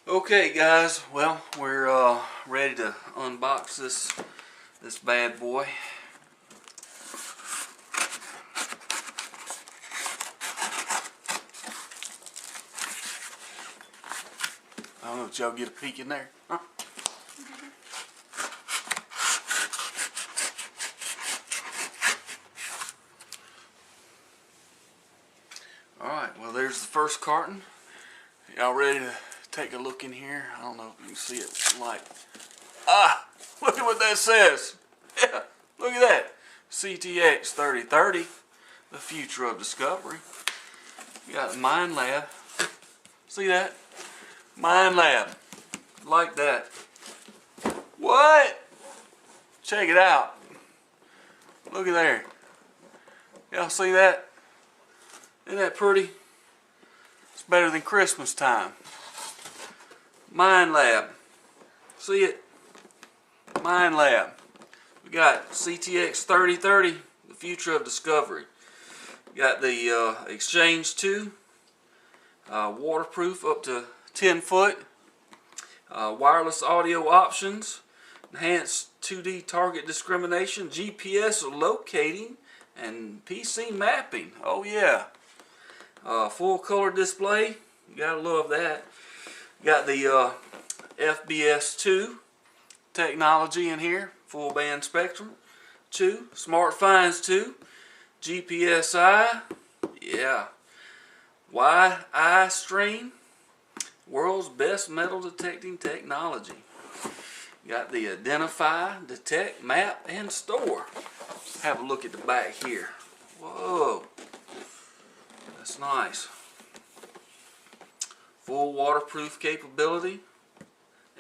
Okay guys, well we're ready to unbox this bad boy. I don't know if y'all get a peek in there, huh? Alright, well there's the first carton. Y'all ready to take a look in here? I don't know if you can see it like, look at what that says. Yeah, look at that. CTX 3030, the future of discovery. You got Minelab. See that? Minelab. Like that. What? Check it out. Look at there. Y'all see that? Isn't that pretty? It's better than Christmas time. Minelab. See it? Minelab. We got CTX 3030, the future of discovery. We got the Exchange 2, waterproof up to 10 foot, wireless audio options, enhanced 2D target discrimination, GPS locating, and PC mapping. Oh yeah. Full color display. You gotta love that. You got the FBS2 technology in here. Full band spectrum. 2. Smart Finds 2. GPSI. Yeah. YI stream. World's best metal detecting technology. You got the identify, detect, map, and store. Have a look at the back here. Whoa. That's nice. Full waterproof capability.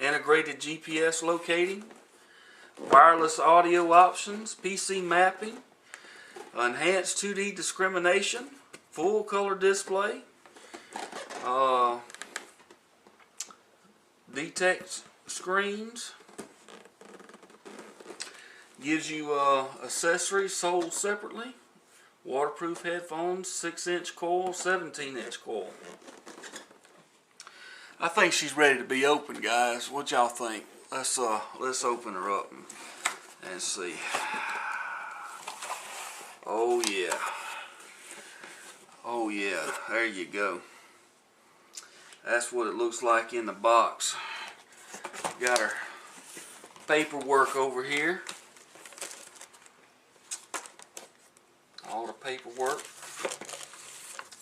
Integrated GPS locating. Wireless audio options. PC mapping. Enhanced 2D discrimination. Full color display. Detect screens. Gives you accessories sold separately. Waterproof headphones, 6-inch coil, 17-inch coil. I think she's ready to be opened, guys. What y'all think? Let's open her up and see. Oh yeah. Oh yeah. There you go. That's what it looks like in the box. Got her paperwork over here. All the paperwork.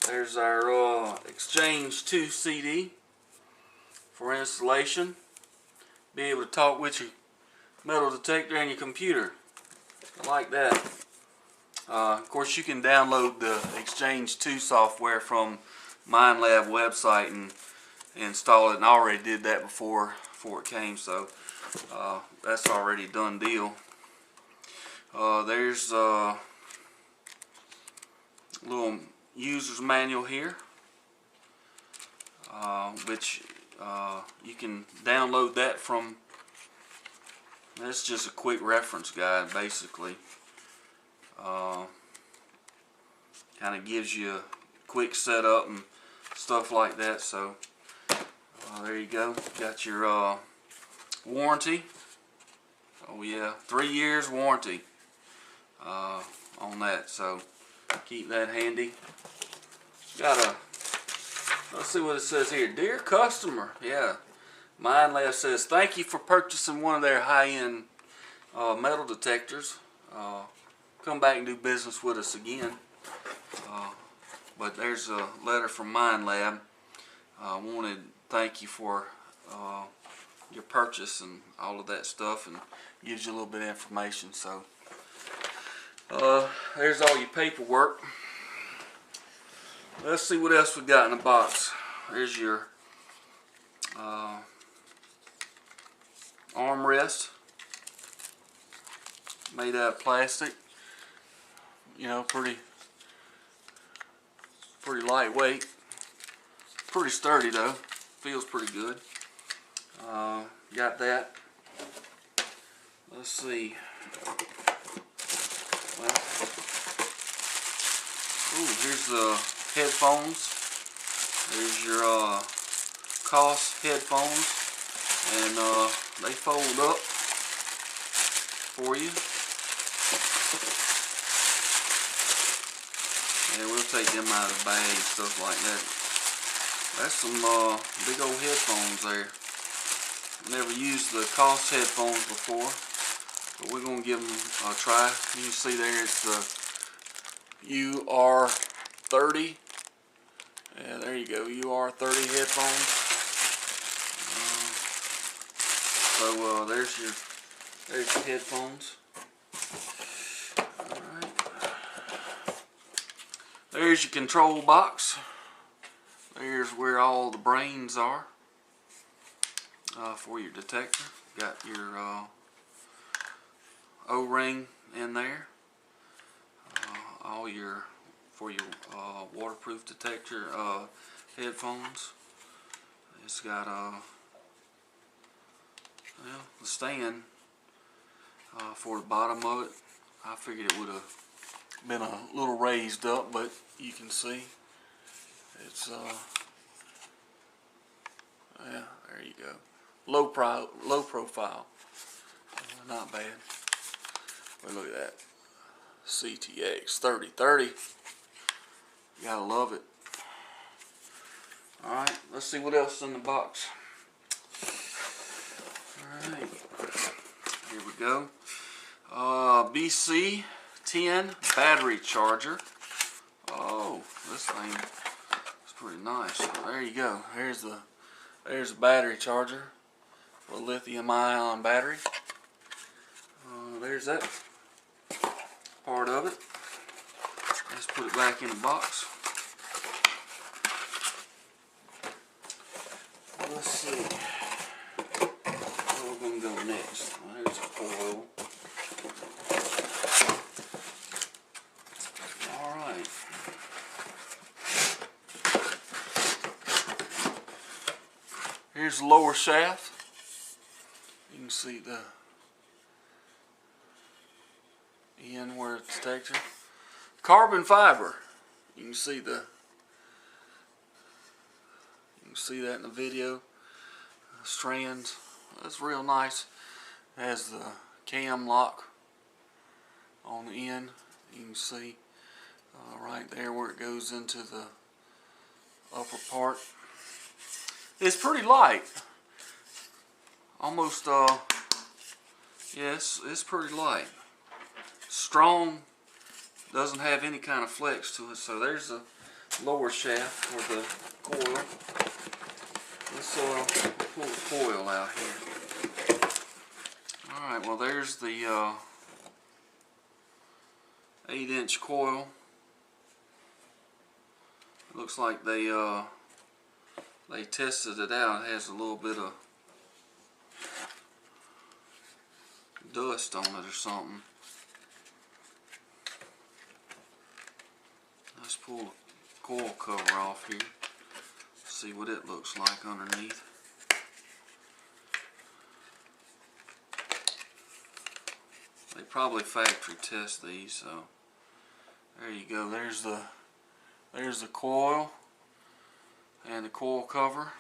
There's our Exchange 2 CD for installation. Be able to talk with your metal detector and your computer. I like that. Of course, you can download the Exchange 2 software from Minelab website and install it, and I already did that before it came, so that's already a done deal. There's a little user's manual here, which you can download that from. That's just a quick reference guide, basically. Kind of gives you a quick setup and stuff like that. So there you go. Got your warranty. Oh yeah, 3 years warranty on that. So keep that handy. Got a. Let's see what it says here. Dear customer, yeah. Minelab says thank you for purchasing one of their high-end metal detectors. Come back and do business with us again. But there's a letter from Minelab. Wanted to thank you for your purchase and all of that stuff, and gives you a little bit of information. So there's all your paperwork. Let's see what else we got in the box. There's your armrest, made out of plastic. You know, pretty lightweight. Pretty sturdy though. Feels pretty good. Got that. Let's see. Well, ooh, here's the headphones. There's your Cost headphones, and they fold up for you. And we'll take them out of the bag and stuff like that. That's some big old headphones there. Never used the Cost headphones before, but we're gonna give them a try. You can see there it's the UR30. Yeah, there you go, UR30 headphones. So there's your headphones. Alright. There's your control box. There's where all the brains are for your detector. Got your O-ring in there. All your for your waterproof detector headphones. It's got the stand for the bottom of it. I figured it would have been a little raised up, but you can see it's yeah, there you go. Low profile. Not bad. But look at that. CTX 3030. You gotta love it. Alright, let's see what else is in the box. Alright, here we go. BC10 battery charger. Oh, this thing is pretty nice. There you go. There's the battery charger for a lithium-ion battery. There's that part of it. Let's put it back in the box. Let's see. Where we're going to go next. There's a coil. Alright. Here's the lower shaft. You can see the end where it's detector. Carbon fiber. You can see that in the video. Strands. That's real nice. It has the cam lock on the end. You can see right there where it goes into the upper part. It's pretty light. Almost yes, it's pretty light. Strong, doesn't have any kind of flex to it. So there's the lower shaft for the coil. Let's pull the coil out here. Alright, well there's the 8-inch coil. It looks like they tested it out. It has a little bit of dust on it or something. Let's pull the coil cover off here. See what it looks like underneath. They probably factory test these, so there you go. There's the coil and the coil cover.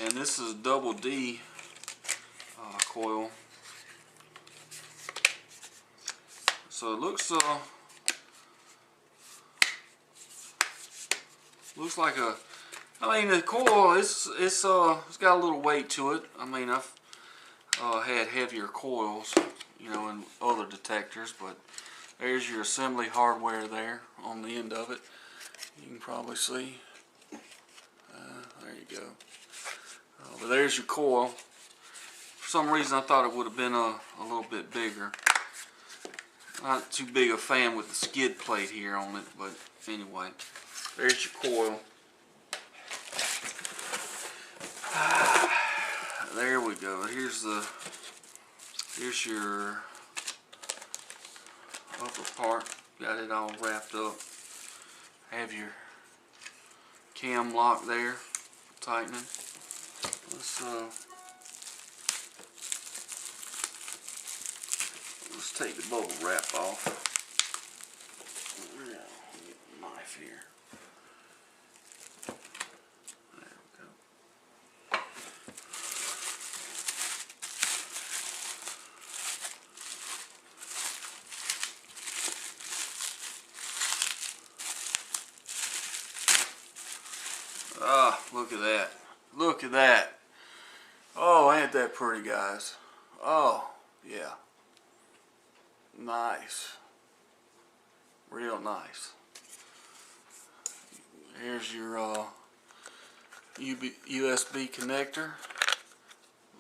And this is a double D coil. So it looks like a, I mean the coil it's got a little weight to it. I mean I've had heavier coils, you know, in other detectors, but there's your assembly hardware there on the end of it. You can probably see. There you go. But there's your coil. For some reason I thought it would have been a little bit bigger. Not too big a fan with the skid plate here on it, but anyway, there's your coil. There we go. Here's your upper part. Got it all wrapped up. Have your cam lock there, tightening. Let's take the bubble wrap off. Get a knife here. There we go. look at that. Look at that. Oh, ain't that pretty, guys? Oh, yeah. Nice. Real nice. Here's your USB connector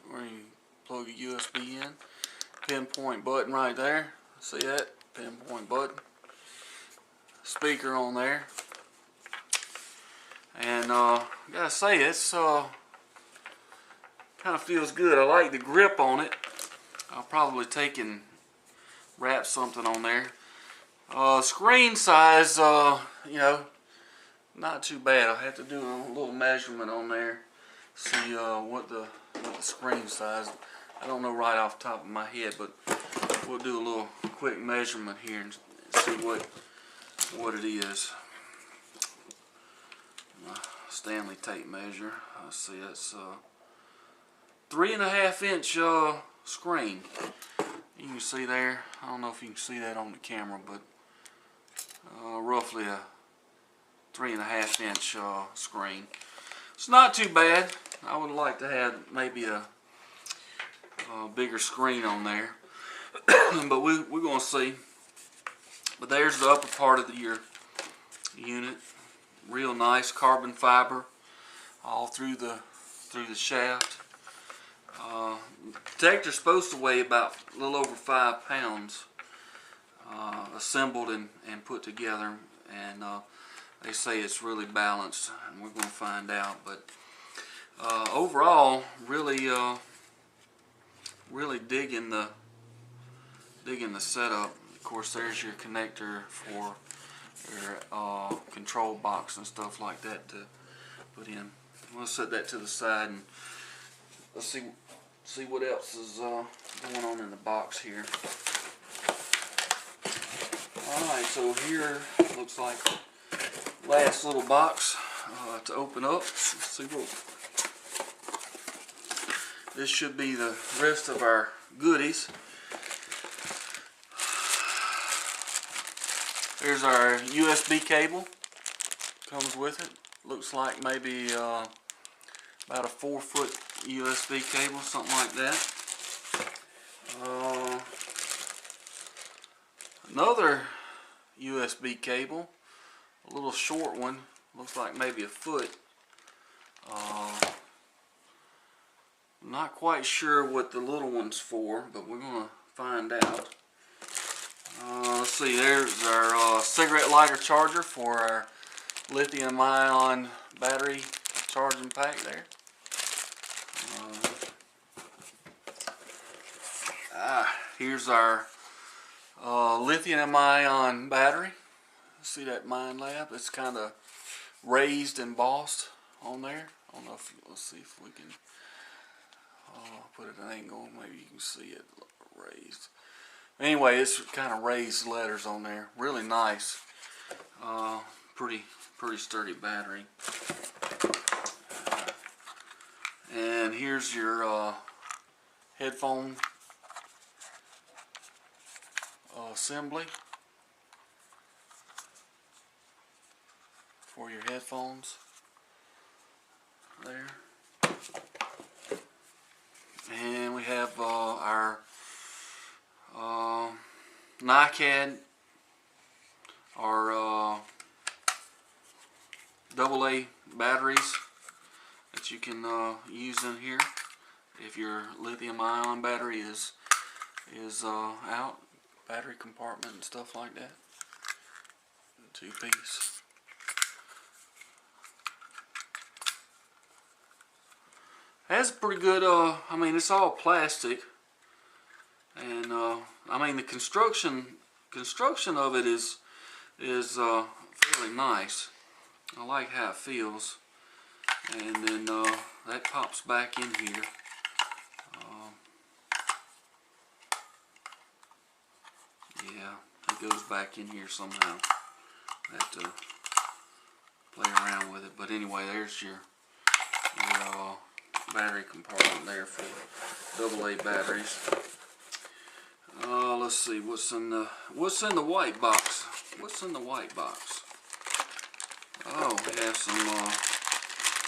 where you plug a USB in. Pinpoint button right there. See that? Pinpoint button. Speaker on there. And I gotta say, it's kind of feels good. I like the grip on it. I'll probably take and wrap something on there. Screen size, you know, not too bad. I'll have to do a little measurement on there. See what the screen size. I don't know right off the top of my head, but we'll do a little quick measurement here and see what it is. Stanley tape measure. Let's see, that's 3.5 inch screen. You can see there. I don't know if you can see that on the camera, but roughly a 3.5 inch screen. It's not too bad. I would like to have maybe a bigger screen on there, but we're gonna see. But there's the upper part of your unit. Real nice carbon fiber all through the shaft. Detector's supposed to weigh about a little over 5 pounds, assembled and put together, and they say it's really balanced, and we're going to find out. But overall, really digging the setup. Of course, there's your connector for your control box and stuff like that to put in. We'll set that to the side and let's see what else is going on in the box here. Alright, so here looks like last little box to open up. Let's see what this should be. The rest of our goodies. There's our USB cable. Comes with it. Looks like maybe about a 4-foot USB cable, something like that. Another USB cable, a little short one. Looks like maybe a foot. Not quite sure what the little one's for, but we're gonna find out. Let's see, there's our cigarette lighter charger for our lithium-ion battery charging pack there. Here's our lithium-ion battery. See that Minelab? It's kind of raised and embossed on there. I don't know if let's see if we can put it at an angle. Maybe you can see it raised. Anyway, it's kind of raised letters on there. Really nice. Pretty sturdy battery. And here's your headphone assembly for your headphones there. And we have our NiCad, our AA batteries that you can use in here if your lithium-ion battery is out, battery compartment and stuff like that. 2-piece. Has pretty good. I mean, it's all plastic, and I mean the construction of it is fairly nice. I like how it feels, and then that pops back in here. Yeah, it goes back in here somehow. I have to play around with it, but anyway, there's your battery compartment there for AA batteries. Let's see what's in the white box. What's in the white box? Oh, we have some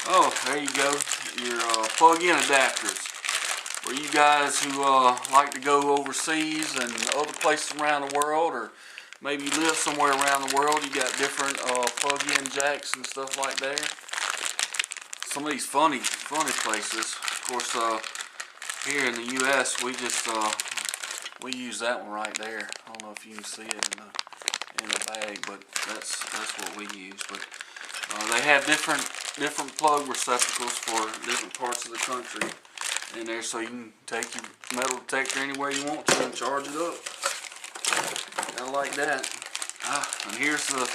Oh, there you go. Your plug-in adapters. For you guys who like to go overseas and other places around the world, or maybe you live somewhere around the world, you got different plug-in jacks and stuff like that. Some of these funny places. Of course, here in the U.S., we just we use that one right there. I don't know if you can see it in the bag, but that's what we use. But they have different plug receptacles for different parts of the country in there, so you can take your metal detector anywhere you want to and charge it up. I like that. And here's the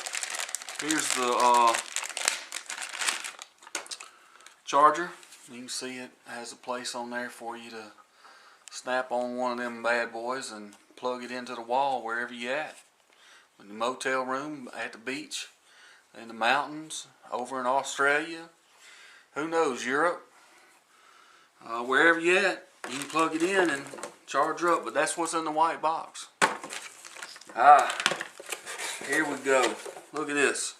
charger. You can see it has a place on there for you to snap on one of them bad boys and plug it into the wall wherever you at. In the motel room, at the beach, in the mountains, over in Australia, who knows, Europe. Wherever you at, you can plug it in and charge her up, but that's what's in the white box. Here we go. Look at this.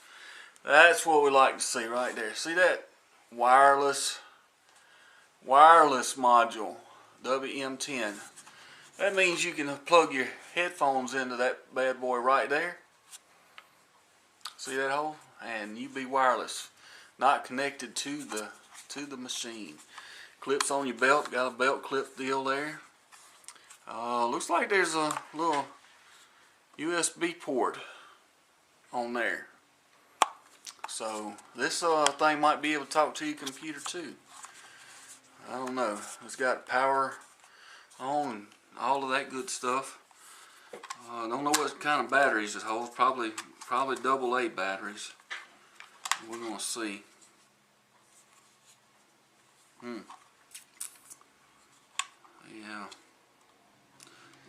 That's what we like to see right there. See that? Wireless module, WM10. That means you can plug your headphones into that bad boy right there. See that hole? And you be wireless, not connected to the machine. Clips on your belt, got a belt clip deal there. Looks like there's a little USB port on there. So this thing might be able to talk to your computer too. I don't know. It's got power on and all of that good stuff. I don't know what kind of batteries it holds. Probably AA batteries. We're gonna see. Yeah.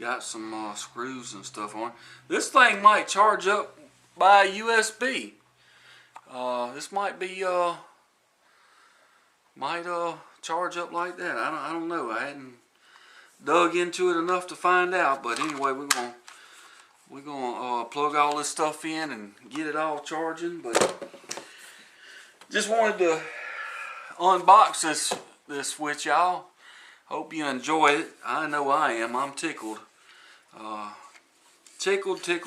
Got some screws and stuff on it. This thing might charge up by USB. This might be charge up like that. I don't know. I hadn't dug into it enough to find out. But anyway, we're gonna plug all this stuff in and get it all charging. But just wanted to unbox this with y'all. Hope you enjoy it. I know I am. I'm tickled. Tickled to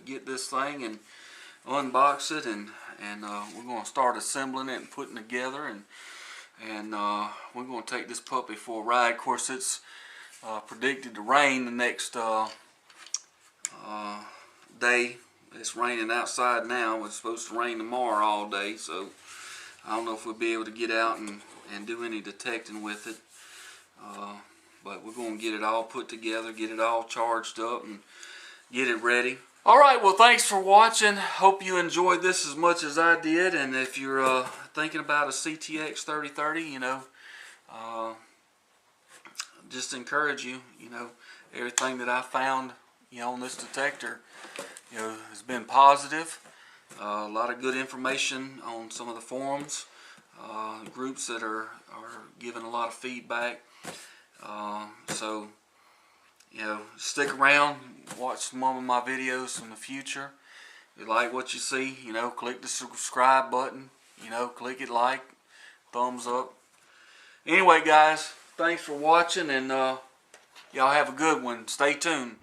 get this thing and unbox it, and we're going to start assembling it and putting it together, and we're going to take this puppy for a ride. Of course, it's predicted to rain the next day. It's raining outside now. It's supposed to rain tomorrow all day, so I don't know if we'll be able to get out and do any detecting with it. But we're going to get it all put together, get it all charged up, and get it ready. Alright, well, thanks for watching. Hope you enjoyed this as much as I did. And if you're thinking about a CTX 3030, you know, just encourage you, you know, everything that I found, you know, on this detector, you know, has been positive. A lot of good information on some of the forums, groups that are giving a lot of feedback. So, you know, stick around, watch some of my videos in the future. If you like what you see, you know, click the subscribe button, you know, click it, like, thumbs up. Anyway, guys, thanks for watching, and y'all have a good one. Stay tuned.